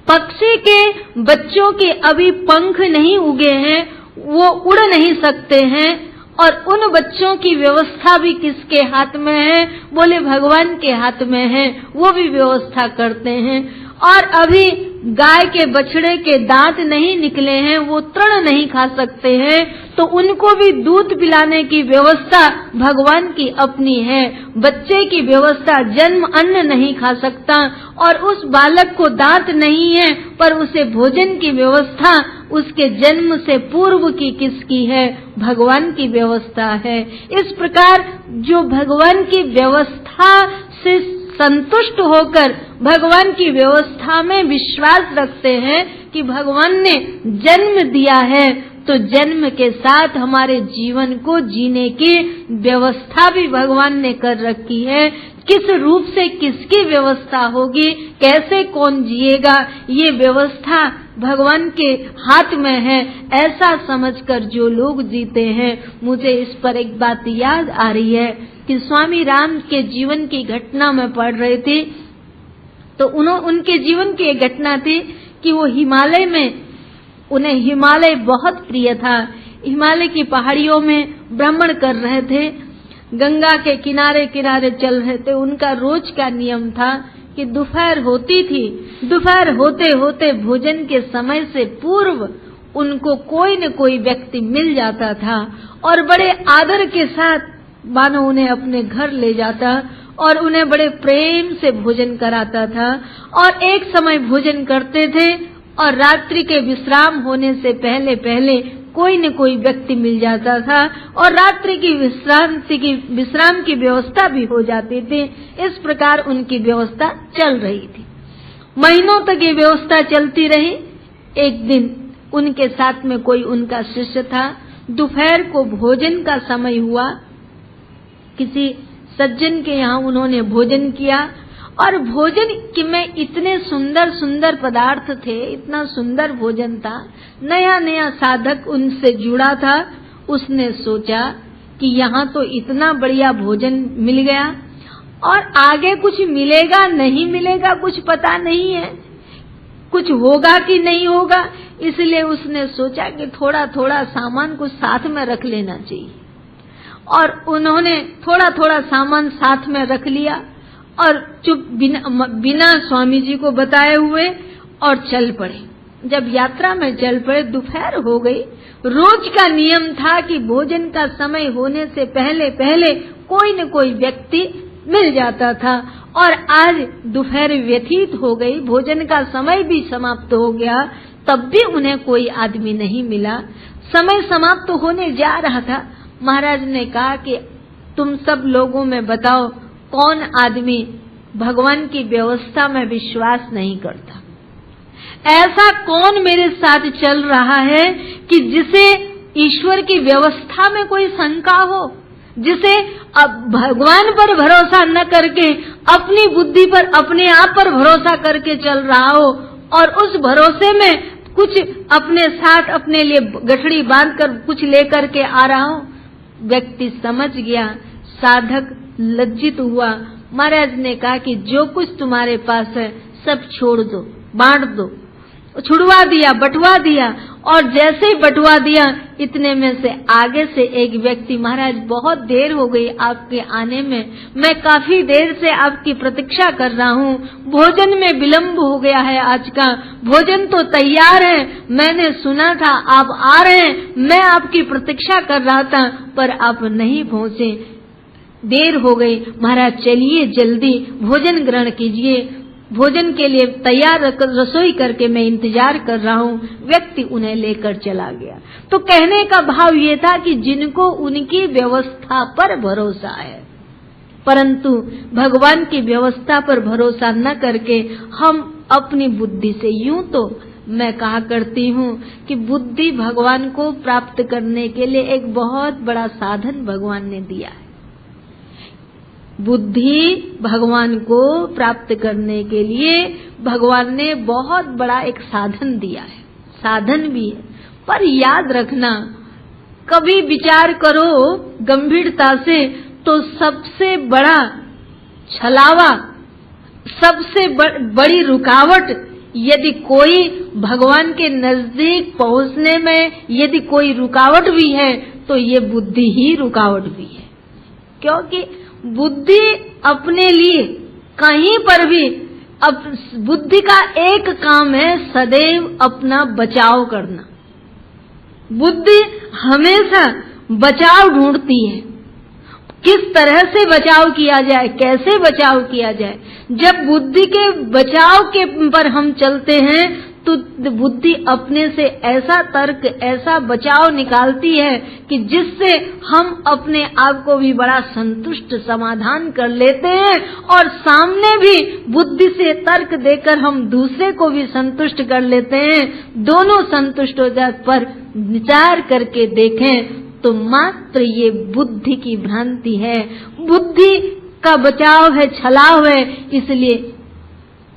पक्षी के बच्चों के अभी पंख नहीं उगे हैं, वो उड़ नहीं सकते हैं, और उन बच्चों की व्यवस्था भी किसके हाथ में है? बोले भगवान के हाथ में है, वो भी व्यवस्था करते हैं। और अभी गाय के बछड़े के दांत नहीं निकले हैं, वो तृण नहीं खा सकते हैं, तो उनको भी दूध पिलाने की व्यवस्था भगवान की अपनी है। बच्चे की व्यवस्था, जन्म अन्न नहीं खा सकता और उस बालक को दांत नहीं है, पर उसे भोजन की व्यवस्था उसके जन्म से पूर्व की किसकी है? भगवान की व्यवस्था है। इस प्रकार जो भगवान की व्यवस्था से संतुष्ट होकर भगवान की व्यवस्था में विश्वास रखते हैं कि भगवान ने जन्म दिया है, तो जन्म के साथ हमारे जीवन को जीने की व्यवस्था भी भगवान ने कर रखी है। किस रूप से किसकी व्यवस्था होगी, कैसे कौन जिएगा, ये व्यवस्था भगवान के हाथ में है। ऐसा समझकर जो लोग जीते हैं, मुझे इस पर एक बात याद आ रही है कि स्वामी राम के जीवन की घटना में पढ़ रहे थे, तो उनके जीवन की एक घटना थी कि वो हिमालय में, उन्हें हिमालय बहुत प्रिय था। हिमालय की पहाड़ियों में भ्रमण कर रहे थे, गंगा के किनारे किनारे चल रहे थे। उनका रोज का नियम था कि दोपहर होती थी, दोपहर होते होते भोजन के समय से पूर्व उनको कोई न कोई व्यक्ति मिल जाता था और बड़े आदर के साथ मानो उन्हें अपने घर ले जाता और उन्हें बड़े प्रेम से भोजन कराता था। और एक समय भोजन करते थे और रात्रि के विश्राम होने से पहले पहले कोई न कोई व्यक्ति मिल जाता था और रात्रि की विश्राम की व्यवस्था भी हो जाती थी। इस प्रकार उनकी व्यवस्था चल रही थी। महीनों तक ये व्यवस्था चलती रही। एक दिन उनके साथ में कोई उनका शिष्य था। दोपहर को भोजन का समय हुआ, किसी सज्जन के यहाँ उन्होंने भोजन किया और भोजन में इतने सुंदर सुंदर पदार्थ थे, इतना सुंदर भोजन था। नया नया साधक उनसे जुड़ा था। उसने सोचा कि यहाँ तो इतना बढ़िया भोजन मिल गया और आगे कुछ मिलेगा नहीं मिलेगा कुछ पता नहीं है, कुछ होगा कि नहीं होगा। इसलिए उसने सोचा कि थोड़ा थोड़ा सामान कुछ साथ में रख लेना चाहिए और उन्होंने थोड़ा थोड़ा सामान साथ में रख लिया और चुप बिना स्वामी जी को बताए हुए और चल पड़े। जब यात्रा में चल पड़े, दोपहर हो गई। रोज का नियम था कि भोजन का समय होने से पहले पहले कोई न कोई व्यक्ति मिल जाता था और आज दोपहर व्यतीत हो गई, भोजन का समय भी समाप्त हो गया, तब भी उन्हें कोई आदमी नहीं मिला। समय समाप्त होने जा रहा था। महाराज ने कहा कि तुम सब लोगों में बताओ कौन आदमी भगवान की व्यवस्था में विश्वास नहीं करता? ऐसा कौन मेरे साथ चल रहा है कि जिसे ईश्वर की व्यवस्था में कोई शंका हो, जिसे अब भगवान पर भरोसा न करके अपनी बुद्धि पर, अपने आप पर भरोसा करके चल रहा हो और उस भरोसे में कुछ अपने साथ अपने लिए गठड़ी बांधकर कुछ लेकर के आ रहा हो। व्यक्ति समझ गया, साधक लज्जित हुआ। महाराज ने कहा कि जो कुछ तुम्हारे पास है सब छोड़ दो, बांट दो। छुड़वा दिया, बंटवा दिया और जैसे ही बंटवा दिया इतने में से आगे से एक व्यक्ति, महाराज बहुत देर हो गई आपके आने में, मैं काफी देर से आपकी प्रतीक्षा कर रहा हूँ, भोजन में विलंब हो गया है, आज का भोजन तो तैयार है, मैंने सुना था आप आ रहे हैं, मैं आपकी प्रतीक्षा कर रहा था पर आप नहीं पहुँचे, देर हो गई। महाराज चलिए जल्दी भोजन ग्रहण कीजिए, भोजन के लिए तैयार रसोई करके मैं इंतजार कर रहा हूँ। व्यक्ति उन्हें लेकर चला गया। तो कहने का भाव ये था कि जिनको उनकी व्यवस्था पर भरोसा है, परंतु भगवान की व्यवस्था पर भरोसा न करके हम अपनी बुद्धि से यूं तो मैं कहा करती हूँ कि बुद्धि भगवान को प्राप्त करने के लिए एक बहुत बड़ा साधन भगवान ने दिया है। बुद्धि भगवान को प्राप्त करने के लिए भगवान ने बहुत बड़ा एक साधन दिया है, साधन भी है। पर याद रखना, कभी विचार करो गंभीरता से, तो सबसे बड़ा छलावा, सबसे बड़ी रुकावट यदि कोई भगवान के नजदीक पहुंचने में यदि कोई रुकावट भी है तो ये बुद्धि ही रुकावट भी है। क्योंकि बुद्धि अपने लिए कहीं पर भी, अब बुद्धि का एक काम है सदैव अपना बचाव करना। बुद्धि हमेशा बचाव ढूंढती है, किस तरह से बचाव किया जाए, कैसे बचाव किया जाए। जब बुद्धि के बचाव के पर हम चलते हैं तो बुद्धि अपने से ऐसा तर्क, ऐसा बचाव निकालती है कि जिससे हम अपने आप को भी बड़ा संतुष्ट समाधान कर लेते हैं और सामने भी बुद्धि से तर्क देकर हम दूसरे को भी संतुष्ट कर लेते हैं। दोनों संतुष्ट हो जाए, पर विचार करके देखें तो मात्र ये बुद्धि की भ्रांति है, बुद्धि का बचाव है, छलाव है। इसलिए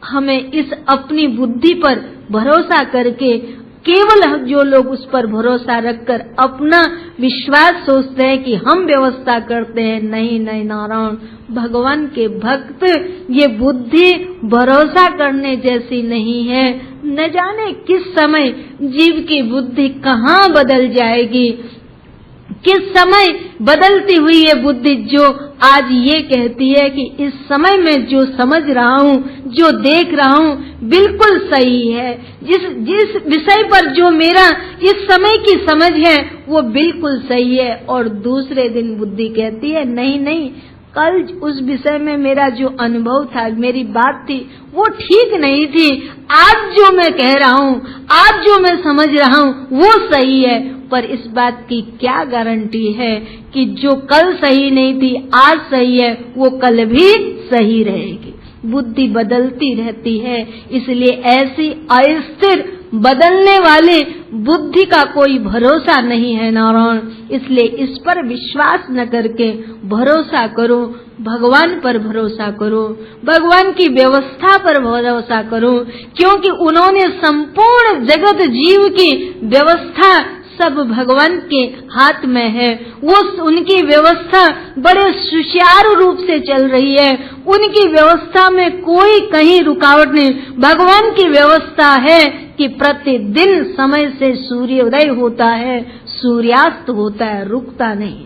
हमें इस अपनी बुद्धि पर भरोसा करके, केवल जो लोग उस पर भरोसा रखकर अपना विश्वास सोचते हैं कि हम व्यवस्था करते हैं, नहीं नहीं नारायण, भगवान के भक्त, ये बुद्धि भरोसा करने जैसी नहीं है। न जाने किस समय जीव की बुद्धि कहाँ बदल जाएगी, किस समय बदलती हुई ये बुद्धि जो आज ये कहती है कि इस समय में जो समझ रहा हूँ, जो देख रहा हूँ बिल्कुल सही है, जिस विषय पर जो मेरा इस समय की समझ है वो बिल्कुल सही है, और दूसरे दिन बुद्धि कहती है नहीं नहीं, कल उस विषय में मेरा जो अनुभव था, मेरी बात थी, वो ठीक नहीं थी, आज जो मैं कह रहा हूँ, आज जो मैं समझ रहा हूँ वो सही है। पर इस बात की क्या गारंटी है कि जो कल सही नहीं थी आज सही है, वो कल भी सही रहेगी। बुद्धि बदलती रहती है, इसलिए ऐसी अस्थिर बदलने वाले बुद्धि का कोई भरोसा नहीं है नारायण। इसलिए इस पर विश्वास न करके भरोसा करो, भगवान पर भरोसा करो, भगवान की व्यवस्था पर भरोसा करो, क्योंकि उन्होंने संपूर्ण जगत जीव की व्यवस्था सब भगवान के हाथ में है। वो उनकी व्यवस्था बड़े सुचारू रूप से चल रही है, उनकी व्यवस्था में कोई कहीं रुकावट नहीं। भगवान की व्यवस्था है कि प्रतिदिन समय से सूर्योदय होता है, सूर्यास्त होता है, रुकता नहीं।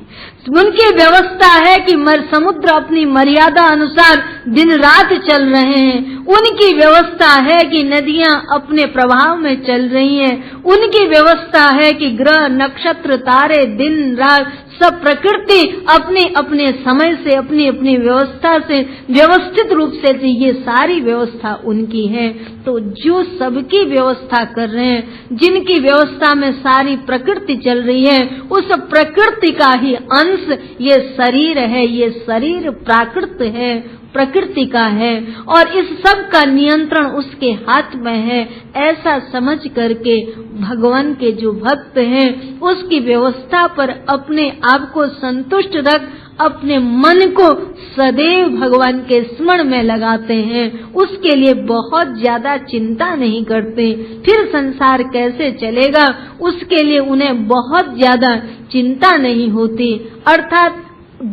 उनकी व्यवस्था है कि समुद्र अपनी मर्यादा अनुसार दिन रात चल रहे हैं, उनकी व्यवस्था है कि नदियां अपने प्रभाव में चल रही हैं, उनकी व्यवस्था है कि ग्रह नक्षत्र तारे दिन रात सब प्रकृति अपने अपने समय से, अपनी अपनी व्यवस्था से, व्यवस्थित रूप से, ये सारी व्यवस्था उनकी है। तो जो सबकी व्यवस्था कर रहे हैं, जिनकी व्यवस्था में सारी प्रकृति चल रही है, उस प्रकृति का ही अंश ये शरीर है, ये शरीर प्राकृत है, प्रकृति का है, और इस सब का नियंत्रण उसके हाथ में है। ऐसा समझ करके भगवान के जो भक्त हैं उसकी व्यवस्था पर अपने आप को संतुष्ट रख अपने मन को सदैव भगवान के स्मरण में लगाते हैं, उसके लिए बहुत ज्यादा चिंता नहीं करते। फिर संसार कैसे चलेगा उसके लिए उन्हें बहुत ज्यादा चिंता नहीं होती। अर्थात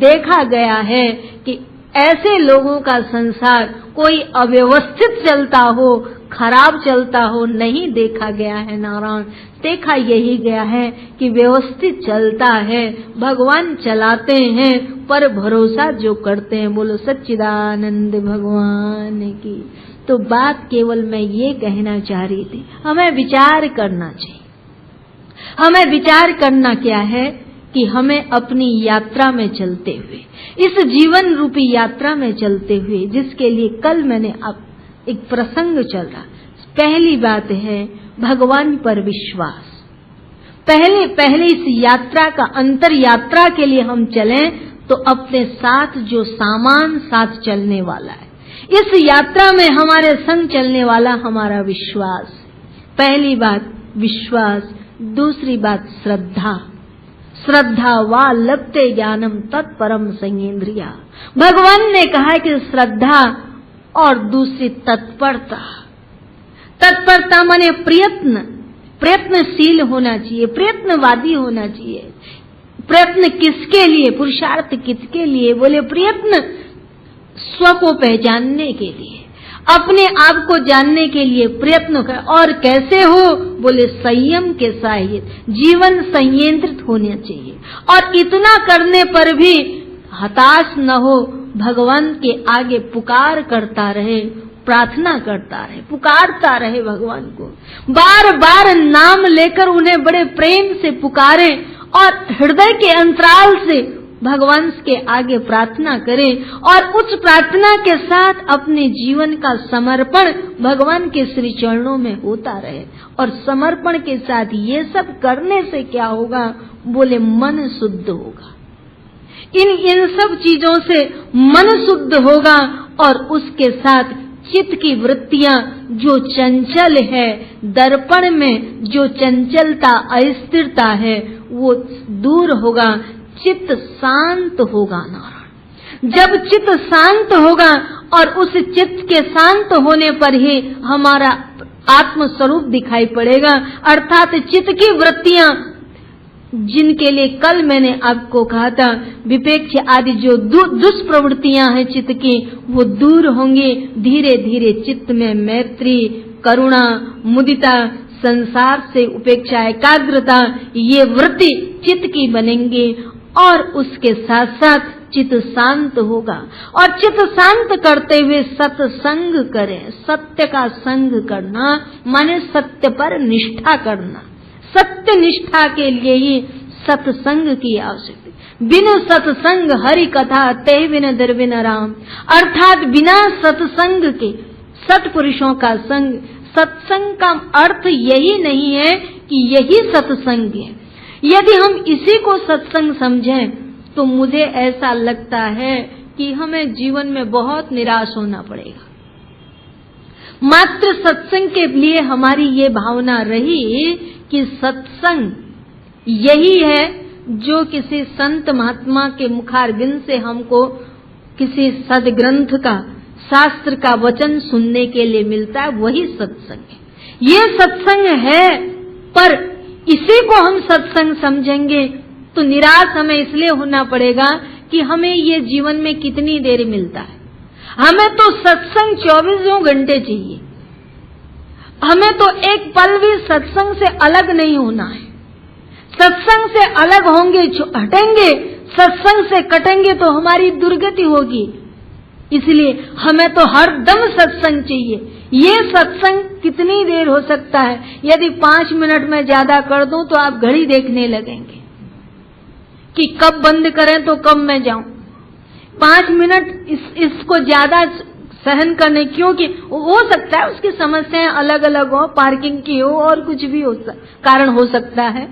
देखा गया है कि ऐसे लोगों का संसार कोई अव्यवस्थित चलता हो, खराब चलता हो, नहीं देखा गया है नारायण। देखा यही गया है कि व्यवस्थित चलता है, भगवान चलाते हैं, पर भरोसा जो करते हैं। बोलो सच्चिदानंद भगवान की। तो बात केवल मैं ये कहना चाह रही थी, हमें विचार करना चाहिए। हमें विचार करना क्या है कि हमें अपनी यात्रा में चलते हुए, इस जीवन रूपी यात्रा में चलते हुए, जिसके लिए कल मैंने अब एक प्रसंग चल रहा, पहली बात है भगवान पर विश्वास। पहले इस यात्रा का, अंतर यात्रा के लिए हम चलें तो अपने साथ जो सामान साथ चलने वाला है, इस यात्रा में हमारे संग चलने वाला हमारा विश्वास। पहली बात विश्वास, दूसरी बात श्रद्धा। श्रद्धा वा लभते ज्ञानम तत्परम संयेन्द्रिया। भगवान ने कहा कि श्रद्धा और दूसरी तत्परता। तत्परता माने प्रयत्न, प्रयत्नशील होना चाहिए, प्रयत्नवादी होना चाहिए। प्रयत्न किसके लिए? पुरुषार्थ किसके लिए? बोले प्रयत्न स्व को पहचानने के लिए, अपने आप को जानने के लिए प्रयत्न कर। और कैसे हो? बोले संयम के साथ जीवन संयंत्रित होना चाहिए। और इतना करने पर भी हताश न हो, भगवान के आगे पुकार करता रहे, प्रार्थना करता रहे, पुकारता रहे भगवान को, बार बार नाम लेकर उन्हें बड़े प्रेम से पुकारे और हृदय के अंतराल से भगवान के आगे प्रार्थना करें। और उस प्रार्थना के साथ अपने जीवन का समर्पण भगवान के श्री चरणों में होता रहे। और समर्पण के साथ ये सब करने से क्या होगा? बोले मन शुद्ध होगा। इन सब चीजों से मन शुद्ध होगा और उसके साथ चित्त की वृत्तियां जो चंचल है, दर्पण में जो चंचलता अस्थिरता है वो दूर होगा, चित्त शांत होगा। नारायण, जब चित्त शांत होगा और उस चित्त के शांत होने पर ही हमारा आत्म स्वरूप दिखाई पड़ेगा। अर्थात चित्त की वृत्तियां जिनके लिए कल मैंने आपको कहा था विपेक्ष आदि जो दुष्प्रवृत्तियां हैं चित्त की, वो दूर होंगी। धीरे धीरे चित्त में मैत्री, करुणा, मुदिता, संसार से उपेक्षा, एकाग्रता, ये वृत्ति चित्त की बनेंगी। और उसके साथ साथ चित्त शांत होगा। और चित्त शांत करते हुए सत्संग करें। सत्य का संग करना माने सत्य पर निष्ठा करना। सत्य निष्ठा के लिए ही सत्संग की आवश्यकता। बिनु सत्संग हरि कथा ते बिन दर्बिन राम। अर्थात बिना सत्संग के, सत्पुरुषों का संग, सत्संग का अर्थ यही नहीं है कि यही सत्संग है। यदि हम इसी को सत्संग समझें तो मुझे ऐसा लगता है कि हमें जीवन में बहुत निराश होना पड़ेगा। मात्र सत्संग के लिए हमारी ये भावना रही कि सत्संग यही है जो किसी संत महात्मा के मुखारबिंद से हमको किसी सदग्रंथ का, शास्त्र का वचन सुनने के लिए मिलता है, वही सत्संग है। ये सत्संग है, पर इसी को हम सत्संग समझेंगे तो निराश हमें इसलिए होना पड़ेगा कि हमें ये जीवन में कितनी देर मिलता है। हमें तो सत्संग 24 घंटे चाहिए। हमें तो एक पल भी सत्संग से अलग नहीं होना है। सत्संग से अलग होंगे, हटेंगे, सत्संग से कटेंगे तो हमारी दुर्गति होगी। इसलिए हमें तो हर दम सत्संग चाहिए। ये सत्संग कितनी देर हो सकता है? यदि 5 मिनट में ज्यादा कर दूं तो आप घड़ी देखने लगेंगे कि कब बंद करें तो कब मैं जाऊं। 5 मिनट इसको ज्यादा सहन करने, क्योंकि हो सकता है उसकी समस्याएं अलग अलग हो, पार्किंग की हो और कुछ भी हो कारण हो सकता है।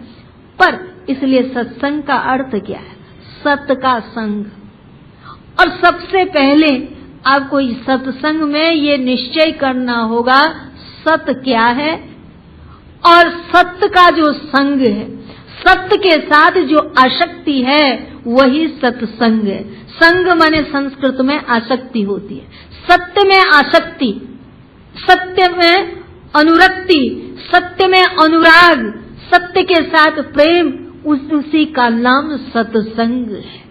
पर इसलिए सत्संग का अर्थ क्या है? सत्य का संग। और सबसे पहले आपको सत्संग में ये निश्चय करना होगा सत्य क्या है और सत्य का जो संग है, सत्य के साथ जो आसक्ति है वही सत्संग है। संग माने संस्कृत में आसक्ति होती है। सत्य में आसक्ति, सत्य में अनुरक्ति, सत्य में अनुराग, सत्य के साथ प्रेम, उसी का नाम सत्संग है।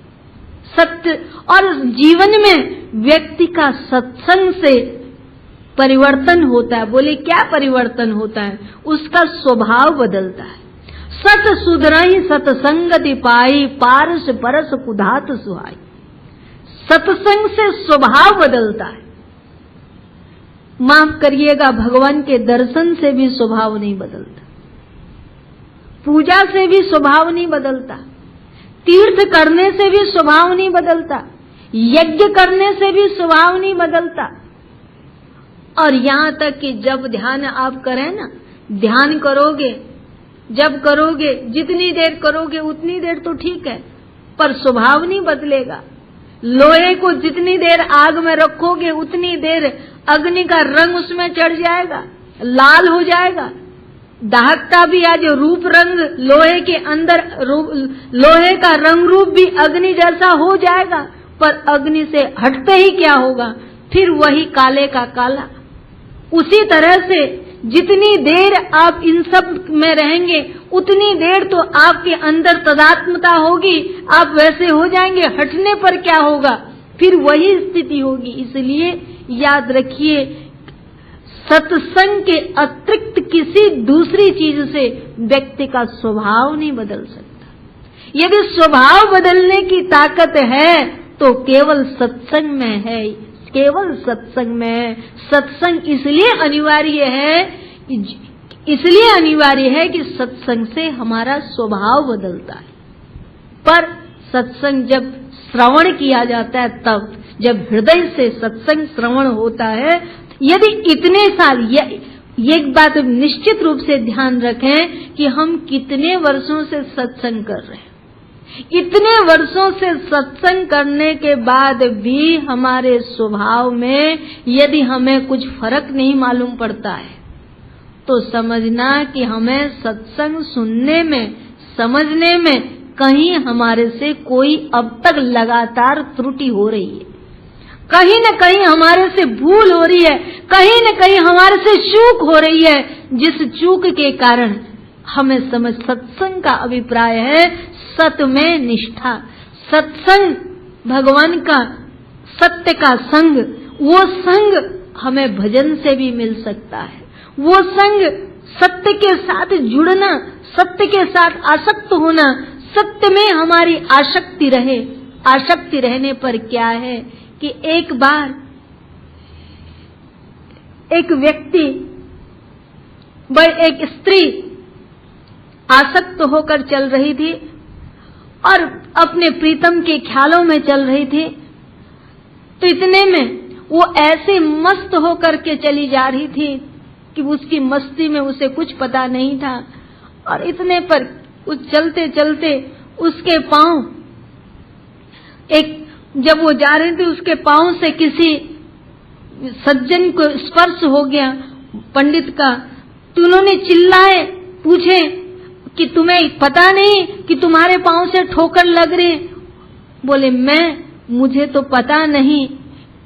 सत्य और जीवन में व्यक्ति का सत्संग से परिवर्तन होता है। बोले क्या परिवर्तन होता है? उसका स्वभाव बदलता है। सत सुधरई सत्संगति पाई, पारस परस कुधात सुहाई। सत्संग से स्वभाव बदलता है। माफ करिएगा, भगवान के दर्शन से भी स्वभाव नहीं बदलता, पूजा से भी स्वभाव नहीं बदलता, तीर्थ करने से भी स्वभाव नहीं बदलता, यज्ञ करने से भी स्वभाव नहीं बदलता। और यहां तक कि जब ध्यान आप करें ना, ध्यान करोगे, जब करोगे, जितनी देर करोगे उतनी देर तो ठीक है, पर स्वभाव नहीं बदलेगा। लोहे को जितनी देर आग में रखोगे उतनी देर अग्नि का रंग उसमें चढ़ जाएगा, लाल हो जाएगा, दाहकता भी आज रूप रंग लोहे के अंदर लोहे का रंग रूप भी अग्नि जैसा हो जाएगा, पर अग्नि से हटते ही क्या होगा, फिर वही काले का काला। उसी तरह से जितनी देर आप इन सब में रहेंगे उतनी देर तो आपके अंदर तदात्मता होगी, आप वैसे हो जाएंगे, हटने पर क्या होगा, फिर वही स्थिति होगी। इसलिए याद रखिए, सत्संग के अतिरिक्त किसी दूसरी चीज से व्यक्ति का स्वभाव नहीं बदल सकता। यदि स्वभाव बदलने की ताकत है तो केवल सत्संग में है, केवल सत्संग में है। सत्संग इसलिए अनिवार्य है कि सत्संग से हमारा स्वभाव बदलता है। पर सत्संग जब श्रवण किया जाता है, तब जब हृदय से सत्संग श्रवण होता है, यदि इतने साल, एक बात निश्चित रूप से ध्यान रखें कि हम कितने वर्षों से सत्संग कर रहे हैं, इतने वर्षों से सत्संग करने के बाद भी हमारे स्वभाव में यदि हमें कुछ फर्क नहीं मालूम पड़ता है, तो समझना कि हमें सत्संग सुनने में, समझने में कहीं हमारे से कोई अब तक लगातार त्रुटि हो रही है, कहीं न कहीं हमारे से भूल हो रही है, कहीं न कहीं हमारे से चूक हो रही है, जिस चूक के कारण हमें समझ। सत्संग का अभिप्राय है सत्य में निष्ठा। सत्संग भगवान का सत्य का संग, वो संग हमें भजन से भी मिल सकता है। वो संग सत्य के साथ जुड़ना, सत्य के साथ आसक्त होना, सत्य में हमारी आसक्ति रहे। आसक्ति रहने पर क्या है कि एक बार एक व्यक्ति, एक स्त्री आसक्त होकर चल रही थी और अपने प्रीतम के ख्यालों में चल रही थी, तो इतने में वो ऐसे मस्त होकर के चली जा रही थी कि उसकी मस्ती में उसे कुछ पता नहीं था। और इतने पर उस चलते चलते उसके पांव, जब वो जा रही थी, उसके पांव से किसी सज्जन को स्पर्श हो गया, पंडित का। तो उन्होंने चिल्लाए, पूछे कि तुम्हें पता नहीं कि तुम्हारे पांव से ठोकर लग रही? बोले मुझे तो पता नहीं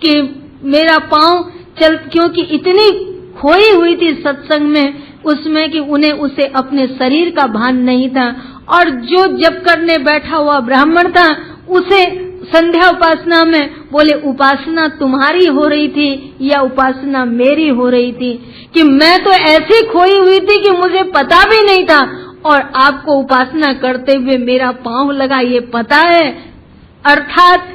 कि मेरा पांव क्योंकि इतनी खोई हुई थी सत्संग में, उसमें कि उसे अपने शरीर का भान नहीं था। और जो जप करने बैठा हुआ ब्राह्मण था, उसे संध्या उपासना में बोले उपासना तुम्हारी हो रही थी या उपासना मेरी हो रही थी, कि मैं तो ऐसी खोई हुई थी कि मुझे पता भी नहीं था, और आपको उपासना करते हुए मेरा पांव लगा, ये पता है। अर्थात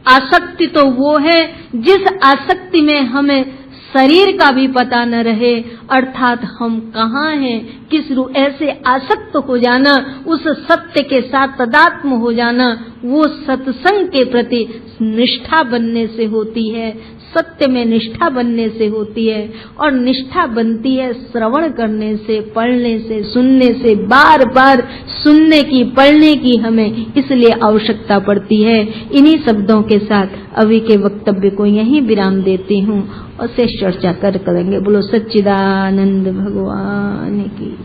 आसक्ति तो वो है जिस आसक्ति में हमें शरीर का भी पता न रहे, अर्थात हम कहाँ हैं, किस रूप, ऐसे आसक्त हो जाना, उस सत्य के साथ तदात्म हो जाना, वो सत्संग के प्रति निष्ठा बनने से होती है, सत्य में निष्ठा बनने से होती है। और निष्ठा बनती है श्रवण करने से, पढ़ने से, सुनने से, बार बार सुनने की, पढ़ने की हमें इसलिए आवश्यकता पड़ती है। इन्हीं शब्दों के साथ अभी के वक्तव्य को यहीं विराम देती हूँ और शेष चर्चा करेंगे। बोलो सच्चिदानंद भगवान की।